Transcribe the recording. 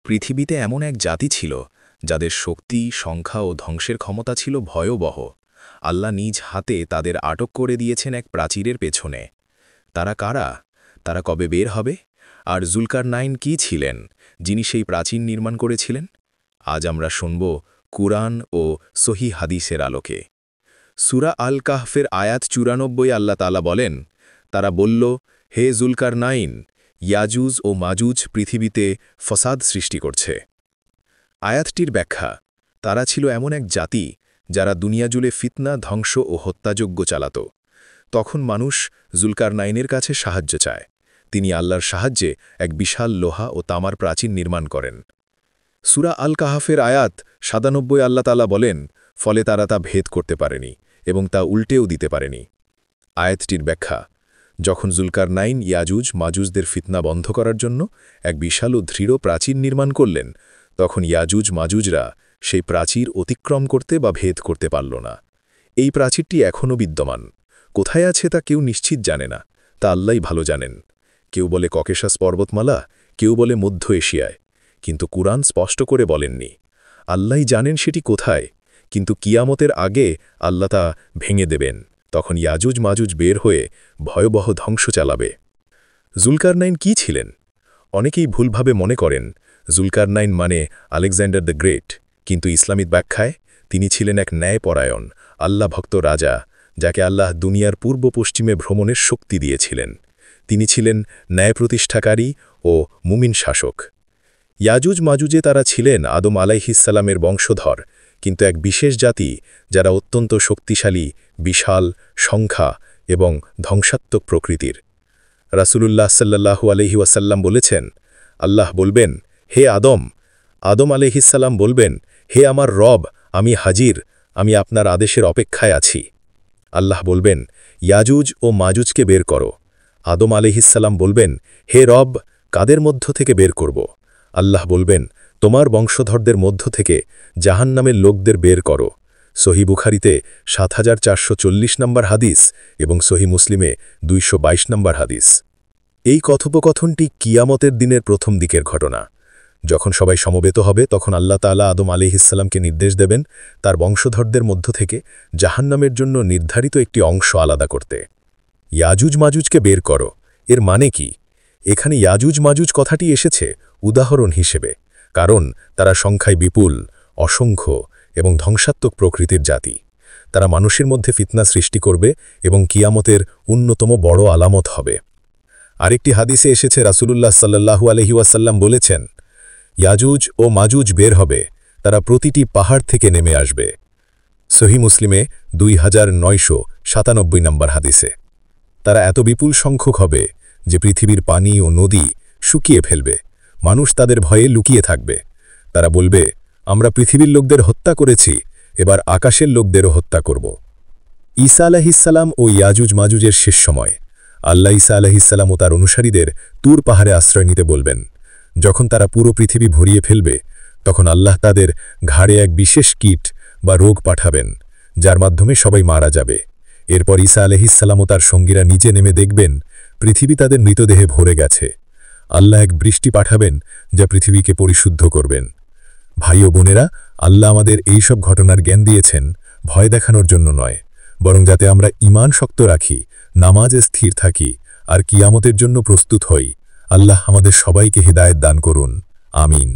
পৃথিবীতে এমন এক জাতি ছিল যাদের শক্তি, সংখ্যা ও ধ্বংসের ক্ষমতা ছিল ভয়াবহ। আল্লাহ নিজ হাতে তাদের আটক করে দিয়েছেন এক প্রাচীরের পেছনে। তারা কারা? তারা কবে বের হবে? আর জুলকারনাইন কি ছিলেন, যিনি সেই প্রাচীর নির্মাণ করেছিলেন? আজ আমরা শুনব কুরআন ও সহি হাদিসের আলোকে। সূরা আল কাহফের আয়াত ৯৪ আল্লাহ তাআলা বলেন, তারা বলল, হে জুলকারনাইন, ইয়াজুজ ও মাজুজ পৃথিবীতে ফসাদ সৃষ্টি করছে। আয়াতটির ব্যাখ্যা, তারা ছিল এমন এক জাতি যারা দুনিয়া জুড়ে ফিতনা, ধ্বংস ও হত্যাযজ্ঞ চালাত। তখন মানুষ জুলকারনাইনের কাছে সাহায্য চায়। তিনি আল্লাহর সাহায্যে এক বিশাল লোহা ও তামার প্রাচীর নির্মাণ করেন। সূরা আল কাহফের আয়াত ৯৭ আল্লাহ তাআলা বলেন, ফলে তারা তা ভেদ করতে পারেনি এবং তা উল্টেও দিতে পারেনি। আয়াতটির ব্যাখ্যা, যখন জুলকারনাইন ইয়াজুজ মাজুজদের ফিতনা বন্ধ করার জন্য এক বিশাল ও দৃঢ় প্রাচীর নির্মাণ করলেন, তখন ইয়াজুজ মাজুজরা সেই প্রাচীর অতিক্রম করতে বা ভেদ করতে পারল না। এই প্রাচীরটি এখনও বিদ্যমান। কোথায় আছে তা কেউ নিশ্চিত জানে না, তা আল্লাহই ভালো জানেন। কেউ বলে ককেশাস পর্বতমালা, কেউ বলে মধ্য এশিয়ায়, কিন্তু কুরআন স্পষ্ট করে বলেননি। আল্লাহই জানেন সেটি কোথায়, কিন্তু কিয়ামতের আগে আল্লাহ তা ভেঙে দেবেন। তখন ইয়াজুজ মাজুজ বের হয়ে ভয়াবহ ধ্বংস চালাবে। জুলকারনাইন কি ছিলেন? অনেকেই ভুলভাবে মনে করেন জুলকারনাইন মানে আলেকজান্ডার দ্য গ্রেট, কিন্তু ইসলামিক ব্যাখ্যায় তিনি ছিলেন এক ন্যায়পরায়ণ, আল্লাহভক্ত রাজা, যাকে আল্লাহ দুনিয়ার পূর্ব পশ্চিমে ভ্রমণের শক্তি দিয়েছিলেন। তিনি ছিলেন ন্যায় প্রতিষ্ঠাকারী ও মুমিন শাসক। ইয়াজুজ মাজুজে তারা ছিলেন আদম আলাইহিসসালামের বংশধর, কিন্তু এক বিশেষ জাতি যারা অত্যন্ত শক্তিশালী, বিশাল, সংখ্যা এবং ধ্বংসাত্মক প্রকৃতির। রাসূলুল্লাহ সাল্লাল্লাহু আলাইহি ওয়াসাল্লাম বলেছেন, আল্লাহ বলবেন, হে আদম। আদম আলাইহিসসালাম বলবেন, হে আমার রব, আমি হাজির, আমি আপনার আদেশের অপেক্ষায় আছি। আল্লাহ বলবেন, ইয়াজুজ ও মাজুজকে বের করো। আদম আলাইহিসসালাম বলবেন, হে রব, কাদের মধ্য থেকে বের করব? আল্লাহ বলবেন, তোমার বংশধরদের মধ্য থেকে জাহান্নামের লোকদের বের করো। সহি বুখারিতে ৭৪৪০ নম্বর হাদিস এবং সহি মুসলিমে ২২২ নম্বর হাদিস। এই কথোপকথনটি কিয়ামতের দিনের প্রথম দিকের ঘটনা। যখন সবাই সমবেত হবে, তখন আল্লাহ তাআলা আদম আলাইহিসসালামকে নির্দেশ দেবেন তার বংশধরদের মধ্য থেকে জাহান্নামের জন্য নির্ধারিত একটি অংশ আলাদা করতে। ইয়াজুজ মাজুজকে বের করো, এর মানে কি? এখানে ইয়াজুজ মাজুজ কথাটি এসেছে উদাহরণ হিসেবে, কারণ তারা সংখ্যায় বিপুল, অসংখ্য এবং ধ্বংসাত্মক প্রকৃতির জাতি। তারা মানুষের মধ্যে ফিতনা সৃষ্টি করবে এবং কিয়ামতের অন্যতম বড় আলামত হবে। আরেকটি হাদিসে এসেছে, রাসূলুল্লাহ সাল্লাল্লাহু আলাইহি ওয়াসাল্লাম বলেছেন, ইয়াজুজ ও মাজুজ বের হবে, তারা প্রতিটি পাহাড় থেকে নেমে আসবে। সহি মুসলিমে ২৯৯৭ নম্বর হাদিসে। তারা এত বিপুল সংখ্যক হবে যে পৃথিবীর পানি ও নদী শুকিয়ে ফেলবে। মানুষ তাদের ভয়ে লুকিয়ে থাকবে। তারা বলবে, আমরা পৃথিবীর লোকদের হত্যা করেছি, এবার আকাশের লোকদেরও হত্যা করব। ঈসা আলাইহিসসালাম ও ইয়াজুজ মাজুজের শেষ সময়। আল্লাহ ঈসা আলাইহিসসালাম ও তার অনুসারীদের তুর পাহাড়ে আশ্রয় নিতে বলবেন। যখন তারা পুরো পৃথিবী ভরিয়ে ফেলবে, তখন আল্লাহ তাদের ঘাড়ে এক বিশেষ কীট বা রোগ পাঠাবেন, যার মাধ্যমে সবাই মারা যাবে। এরপর ঈসা আলাইহিসসালাম ও তার সঙ্গীরা নিচে নেমে দেখবেন পৃথিবী তাদের মৃতদেহে ভরে গেছে। আল্লাহ এক বৃষ্টি পাঠাবেন যা পৃথিবীকে পরিশুদ্ধ করবেন। ভাই ও বোনেরা, আল্লাহ আমাদের এই সব ঘটনার জ্ঞান দিয়েছেন ভয় দেখানোর জন্য নয়, বরং যাতে আমরা ঈমান শক্ত রাখি, নামাজে স্থির থাকি আর কিয়ামতের জন্য প্রস্তুত হই। আল্লাহ আমাদের সবাইকে হিদায়াত দান করুন। আমিন।